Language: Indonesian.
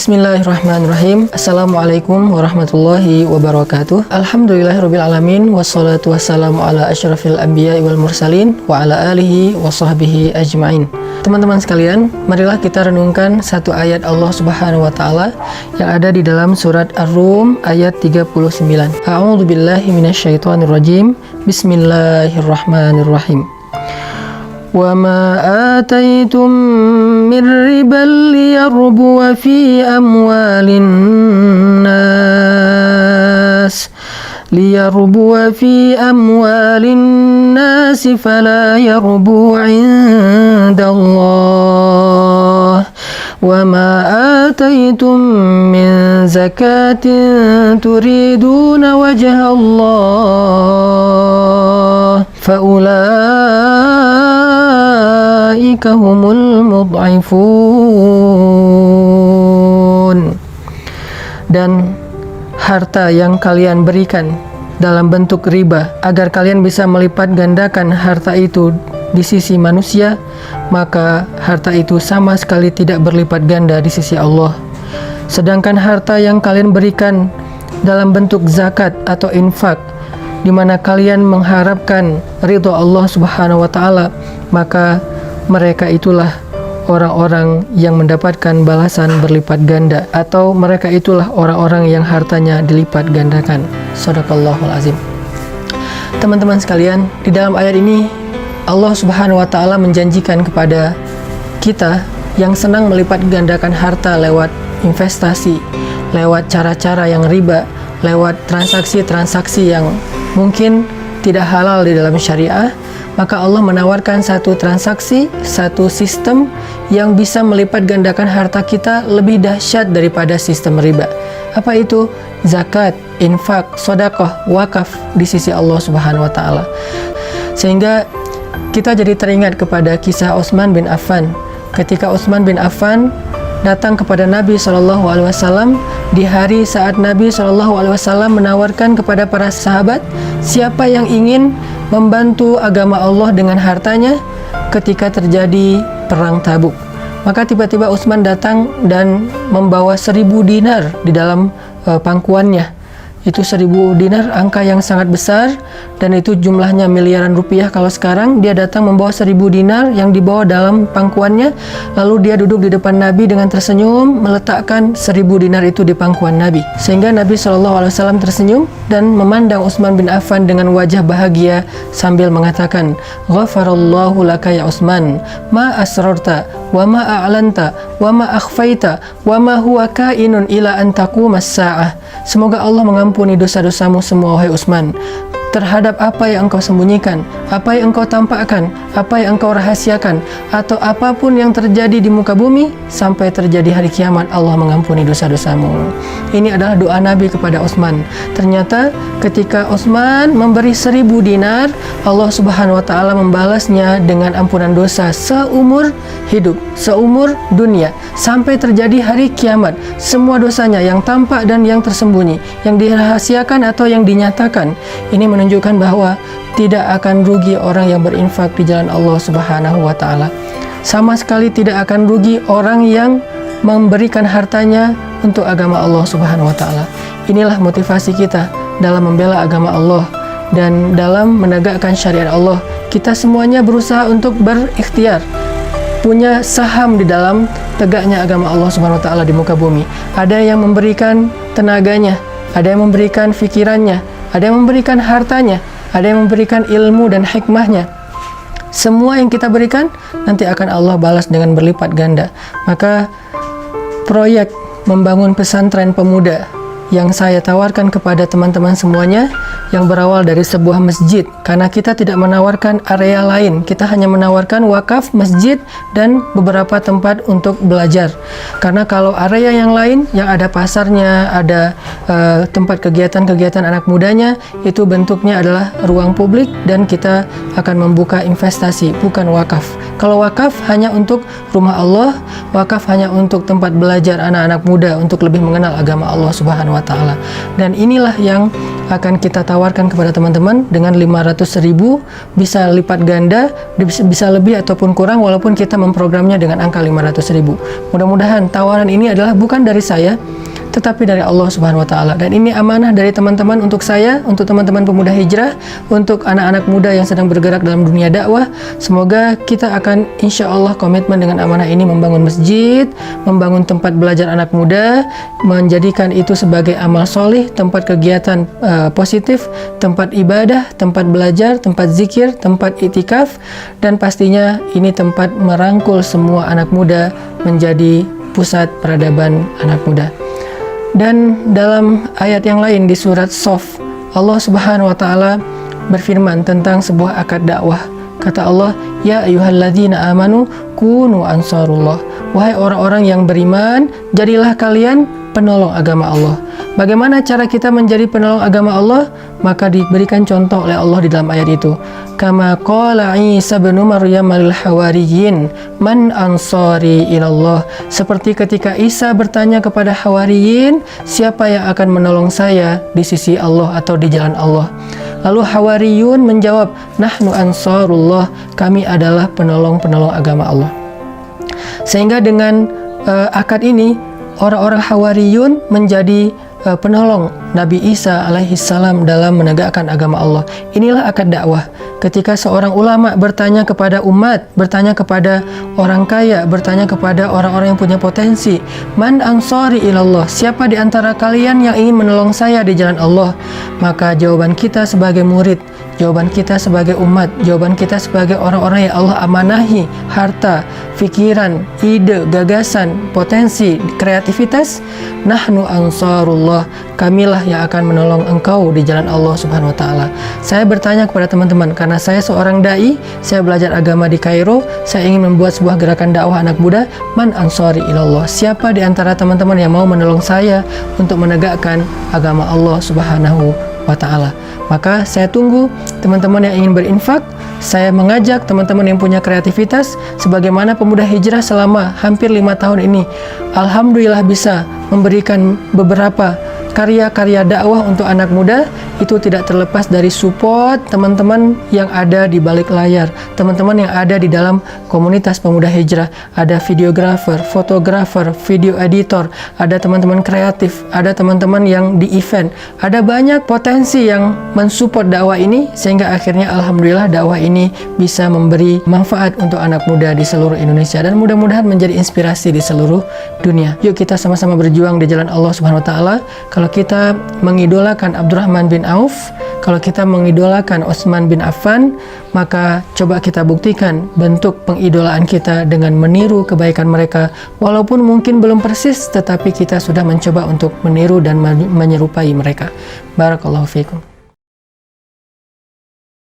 Bismillahirrahmanirrahim. Assalamualaikum warahmatullahi wabarakatuh. Alhamdulillahirabbil alamin wassalatu wassalamu ala asyrafil anbiya'i wal mursalin wa ala alihi wa sahbihi ajmain. Teman-teman sekalian, marilah kita renungkan satu ayat Allah Subhanahu wa taala yang ada di dalam surat Ar-Rum ayat 39. A'udzu billahi minasyaitonir rajim. Bismillahirrahmanirrahim. وَمَا آتَيْتُم مِّن رِّبًا لِّيَرْبُوَ فِي أَمْوَالِ النَّاسِ فَلَا يَرْبُو عِندَ اللَّهِ وَمَا آتَيْتُم مِّن زَكَاةٍ تُرِيدُونَ وَجْهَ اللَّهِ فَأُولَٰئِكَ هُمُ الْمُضْعِفُونَ. Dan harta yang kalian berikan dalam bentuk riba agar kalian bisa melipat gandakan harta itu di sisi manusia, maka harta itu sama sekali tidak berlipat ganda di sisi Allah. Sedangkan harta yang kalian berikan dalam bentuk zakat atau infak, di mana kalian mengharapkan ridha Allah Subhanahu wa taala, maka mereka itulah orang-orang yang mendapatkan balasan berlipat ganda, atau mereka itulah orang-orang yang hartanya dilipat gandakan. Shadaqallahul azim. Teman-teman sekalian, di dalam ayat ini Allah Subhanahu wa taala menjanjikan kepada kita yang senang melipat gandakan harta lewat investasi, lewat cara-cara yang riba, lewat transaksi-transaksi yang mungkin tidak halal di dalam syariah, maka Allah menawarkan satu transaksi, satu sistem yang bisa melipat gandakan harta kita lebih dahsyat daripada sistem riba. Apa itu? Zakat, infak, sedekah, wakaf di sisi Allah Subhanahu wa taala. Sehingga kita jadi teringat kepada kisah Utsman bin Affan. Ketika Utsman bin Affan datang kepada Nabi SAW di hari saat Nabi SAW menawarkan kepada para sahabat, siapa yang ingin membantu agama Allah dengan hartanya ketika terjadi perang Tabuk. Maka tiba-tiba Utsman datang dan membawa 1000 dinar di dalam pangkuannya. Itu 1000 dinar, angka yang sangat besar, dan itu jumlahnya miliaran rupiah kalau sekarang. Dia datang membawa 1000 dinar yang dibawa dalam pangkuannya, lalu dia duduk di depan Nabi dengan tersenyum, meletakkan 1000 dinar itu di pangkuan Nabi. Sehingga Nabi SAW tersenyum dan memandang Utsman bin Affan dengan wajah bahagia sambil mengatakan, "Ghafarallahu laka ya Utsman, ma asrarta, wa ma a'lanta, wa ma akhfaita, wa ma huwa kainun ila an taqumas sa'ah." Semoga Allah mengampuni dosa-dosamu semua, wahai Utsman, terhadap apa yang engkau sembunyikan, apa yang engkau tampakkan, apa yang engkau rahasiakan, atau apapun yang terjadi di muka bumi sampai terjadi hari kiamat, Allah mengampuni dosa-dosamu. Ini adalah doa Nabi kepada Utsman. Ternyata ketika Utsman memberi 1000 dinar, Allah Subhanahu wa taala membalasnya dengan ampunan dosa seumur hidup, seumur dunia, sampai terjadi hari kiamat. Semua dosanya yang tampak dan yang tersembunyi, yang dirahasiakan atau yang dinyatakan, ini menunjukkan bahwa tidak akan rugi orang yang berinfak di jalan Allah Subhanahu wa taala. Sama sekali tidak akan rugi orang yang memberikan hartanya untuk agama Allah Subhanahu wa taala. Inilah motivasi kita dalam membela agama Allah dan dalam menegakkan syariat Allah. Kita semuanya berusaha untuk berikhtiar, punya saham di dalam tegaknya agama Allah Subhanahu wa taala di muka bumi. Ada yang memberikan tenaganya, ada yang memberikan fikirannya, ada yang memberikan hartanya, ada yang memberikan ilmu dan hikmahnya. Semua yang kita berikan nanti akan Allah balas dengan berlipat ganda. Maka proyek membangun pesantren pemuda yang saya tawarkan kepada teman-teman semuanya, yang berawal dari sebuah masjid, karena kita tidak menawarkan area lain, kita hanya menawarkan wakaf, masjid, dan beberapa tempat untuk belajar. Karena kalau area yang lain, yang ada pasarnya, ada tempat kegiatan-kegiatan anak mudanya, itu bentuknya adalah ruang publik, dan kita akan membuka investasi, bukan wakaf. Kalau wakaf hanya untuk rumah Allah, wakaf hanya untuk tempat belajar anak-anak muda untuk lebih mengenal agama Allah Subhanahu wa taala. Dan inilah yang akan kita tawarkan tawarkan kepada teman-teman dengan 500.000 bisa lipat ganda, bisa lebih ataupun kurang walaupun kita memprogramnya dengan angka 500.000. Mudah-mudahan tawaran ini adalah bukan dari saya, tetapi dari Allah Subhanahu wa Ta'ala. Dan ini amanah dari teman-teman untuk saya, untuk teman-teman pemuda hijrah, untuk anak-anak muda yang sedang bergerak dalam dunia dakwah. Semoga kita akan insya Allah komitmen dengan amanah ini, membangun masjid, membangun tempat belajar anak muda, menjadikan itu sebagai amal solih, tempat kegiatan positif, tempat ibadah, tempat belajar, tempat zikir, tempat itikaf, dan pastinya ini tempat merangkul semua anak muda menjadi pusat peradaban anak muda. Dan dalam ayat yang lain di surat Sof, Allah Subhanahu wa Ta'ala berfirman tentang sebuah akad dakwah. Kata Allah, ya ayyuhalladzina amanu kunu ansarullah. Wahai orang-orang yang beriman, jadilah kalian penolong agama Allah. Bagaimana cara kita menjadi penolong agama Allah? Maka diberikan contoh oleh Allah di dalam ayat itu. Kama qala Isa bin Maryam lil hawariyin, man ansari ilallah. Seperti ketika Isa bertanya kepada hawariyin, siapa yang akan menolong saya di sisi Allah atau di jalan Allah? Lalu hawariyun menjawab, nahnu ansarullah, kami adalah penolong-penolong agama Allah. Sehingga dengan akad ini, orang-orang hawariyun menjadi penolong Nabi Isa alaihissalam dalam menegakkan agama Allah. Inilah akad dakwah. Ketika seorang ulama bertanya kepada umat, bertanya kepada orang kaya, bertanya kepada orang-orang yang punya potensi, man ansari ilallah, siapa di antara kalian yang ingin menolong saya di jalan Allah? Maka jawaban kita sebagai murid, jawaban kita sebagai umat, jawaban kita sebagai orang-orang yang Allah amanahi harta, pikiran, ide, gagasan, potensi, kreativitas, nahnu ansarullah, kamilah yang akan menolong engkau di jalan Allah Subhanahu wa Ta'ala. Saya bertanya kepada teman-teman, karena saya seorang dai, saya belajar agama di Kairo, saya ingin membuat sebuah gerakan dakwah anak muda, man ansari ilallah, siapa di antara teman-teman yang mau menolong saya untuk menegakkan agama Allah Subhanahu wa Ta'ala? Maka saya tunggu teman-teman yang ingin berinfak. Saya mengajak teman-teman yang punya kreativitas, sebagaimana pemuda hijrah selama hampir 5 tahun ini, alhamdulillah bisa memberikan beberapa karya-karya dakwah untuk anak muda. Itu tidak terlepas dari support teman-teman yang ada di balik layar, teman-teman yang ada di dalam komunitas pemuda hijrah. Ada videografer, fotografer, video editor, ada teman-teman kreatif, ada teman-teman yang di event, ada banyak potensi yang mensupport dakwah ini, sehingga akhirnya alhamdulillah dakwah ini bisa memberi manfaat untuk anak muda di seluruh Indonesia, dan mudah-mudahan menjadi inspirasi di seluruh dunia. Yuk kita sama-sama berjuang di jalan Allah Subhanahu wa Ta'ala. Kalau kita mengidolakan Abdurrahman bin Auf, kalau kita mengidolakan Utsman bin Affan, maka coba kita buktikan bentuk pengidolaan kita dengan meniru kebaikan mereka. Walaupun mungkin belum persis, tetapi kita sudah mencoba untuk meniru dan menyerupai mereka. Barakallahu fiikum.